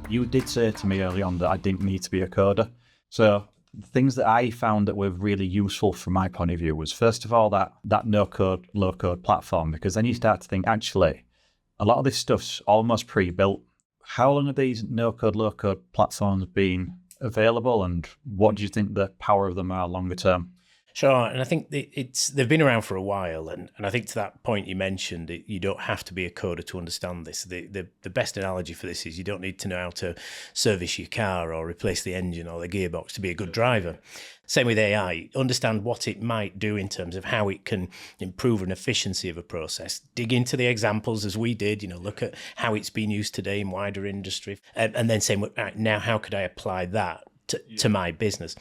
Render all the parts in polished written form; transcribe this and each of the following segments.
You did say to me early on that I didn't need to be a coder. So the things that I found that were really useful from my point of view was, first of all, that no-code, low-code platform, because then you start to think, actually, a lot of this stuff's almost pre-built. How long have these no-code, low-code platforms been available, and what do you think the power of them are longer term? Sure, and I think they've been around for a while, and I think to that point you mentioned, you don't have to be a coder to understand this. The best analogy for this is you don't need to know how to service your car or replace the engine or the gearbox to be a good driver. Same with AI. Understand what it might do in terms of how it can improve an efficiency of a process. Dig into the examples as we did, look at how it's been used today in wider industry, and then say, right, now how could I apply that to my business?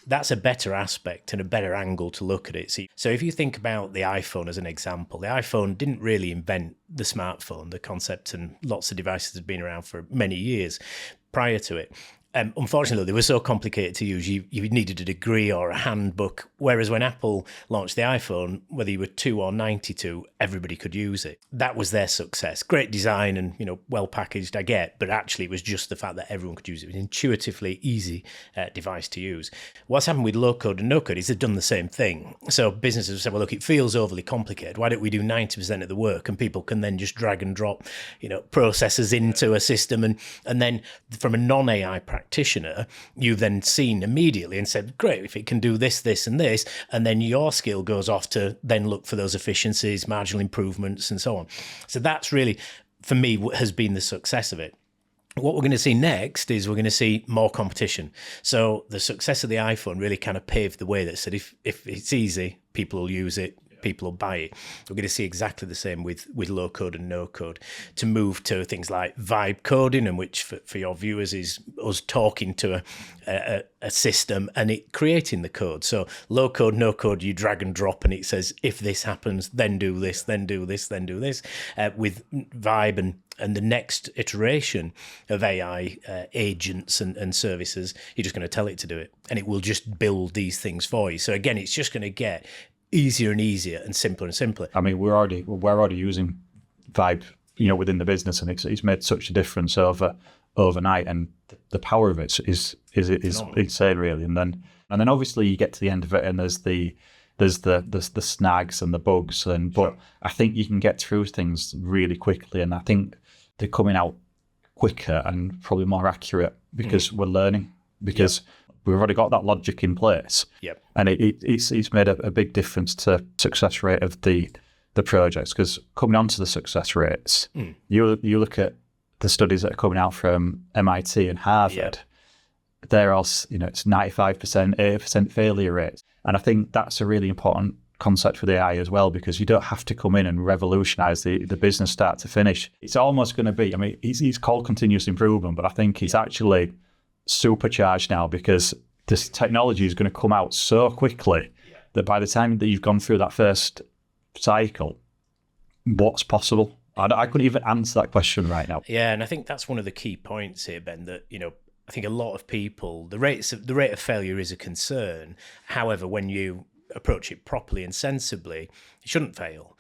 That's a better aspect and a better angle to look at it. So if you think about the iPhone as an example, the iPhone didn't really invent the smartphone, the concept, and lots of devices have been around for many years prior to it. Unfortunately, they were so complicated to use, you needed a degree or a handbook, whereas when Apple launched the iPhone, whether you were 2 or 92, everybody could use it. That was their success. Great design and, well packaged, I get, but actually it was just the fact that everyone could use it. It was an intuitively easy device to use. What's happened with low code and no code is they've done the same thing. So businesses have said, well, look, it feels overly complicated. Why don't we do 90% of the work, and people can then just drag and drop, processes into a system, and then from a non-AI practitioner, you've then seen immediately and said, great, if it can do this, this, and this, and then your skill goes off to then look for those efficiencies, marginal improvements, and so on. So that's really, for me, what has been the success of it. What we're going to see next is we're going to see more competition. So the success of the iPhone really kind of paved the way that said, if it's easy, people will use it, people will buy it. We're going to see exactly the same with low code and no code, to move to things like vibe coding, and which for your viewers is us talking to a system and it creating the code. So low code, no code, you drag and drop and it says, if this happens, then do this, then do this, then do this. With vibe and the next iteration of AI agents and services, you're just going to tell it to do it, and it will just build these things for you. So again, it's just going to get easier and easier and simpler and simpler. I mean, we're already using Vibe, within the business, and it's made such a difference overnight, and the power of it is insane, really. And then obviously you get to the end of it, and there's the snags and the bugs, but I think you can get through things really quickly, and I think they're coming out quicker and probably more accurate because we're learning, because we've already got that logic in place. Yep. And it's made a big difference to success rate of the projects, because coming on to the success rates, you look at the studies that are coming out from MIT and Harvard, they're all, it's 95%, 80% failure rates. And I think that's a really important concept for the AI as well, because you don't have to come in and revolutionize the business start to finish. It's almost going to be, he's called continuous improvement, but I think it's actually supercharged now, because this technology is going to come out so quickly that by the time that you've gone through that first cycle, what's possible? I couldn't even answer that question right now. Yeah, and I think that's one of the key points here, Ben, that, I think a lot of people, the rate of failure is a concern. However, when you approach it properly and sensibly, it shouldn't fail.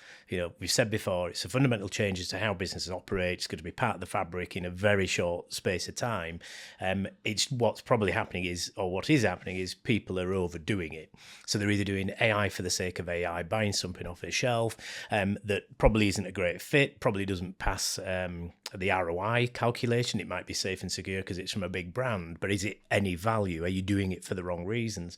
We've said before, it's a fundamental change as to how businesses operate. It's going to be part of the fabric in a very short space of time. It's what's probably happening is, or what is happening is, people are overdoing it. So they're either doing AI for the sake of AI, buying something off a shelf that probably isn't a great fit, probably doesn't pass the ROI calculation. It might be safe and secure because it's from a big brand, but is it any value? Are you doing it for the wrong reasons?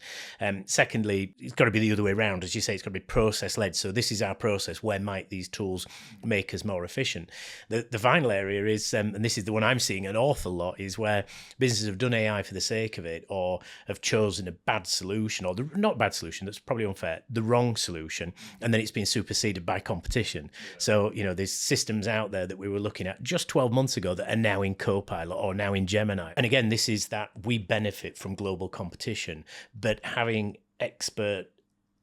Secondly, it's got to be the other way around. As you say, it's got to be process-led. So this is our process. Where might these tools make us more efficient? The final area is, and this is the one I'm seeing an awful lot, is where businesses have done AI for the sake of it, or have chosen a bad solution, or not bad solution, that's probably unfair, the wrong solution, and then it's been superseded by competition. So, there's systems out there that we were looking at just 12 months ago that are now in Copilot or now in Gemini. And again, this is that we benefit from global competition, but having expert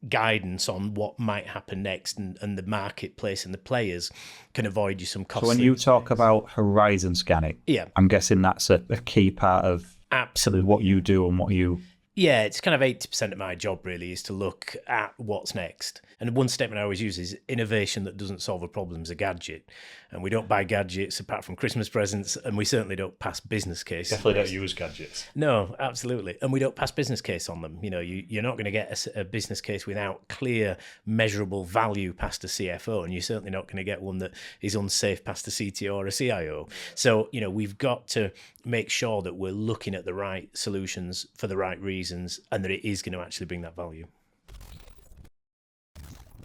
guidance on what might happen next and the marketplace and the players can avoid you some costs. So when you talk about horizon scanning, I'm guessing that's a key part of absolutely what you do and what you... Yeah, it's kind of 80% of my job really is to look at what's next. And one statement I always use is innovation that doesn't solve a problem is a gadget. And we don't buy gadgets apart from Christmas presents, and we certainly don't pass business case. Definitely don't use gadgets. No, absolutely. And we don't pass business case on them. You know, you're not going to get a business case without clear, measurable value past a CFO, and you're certainly not going to get one that is unsafe past a CTO or a CIO. So, you know, we've got to make sure that we're looking at the right solutions for the right reasons and that it is going to actually bring that value.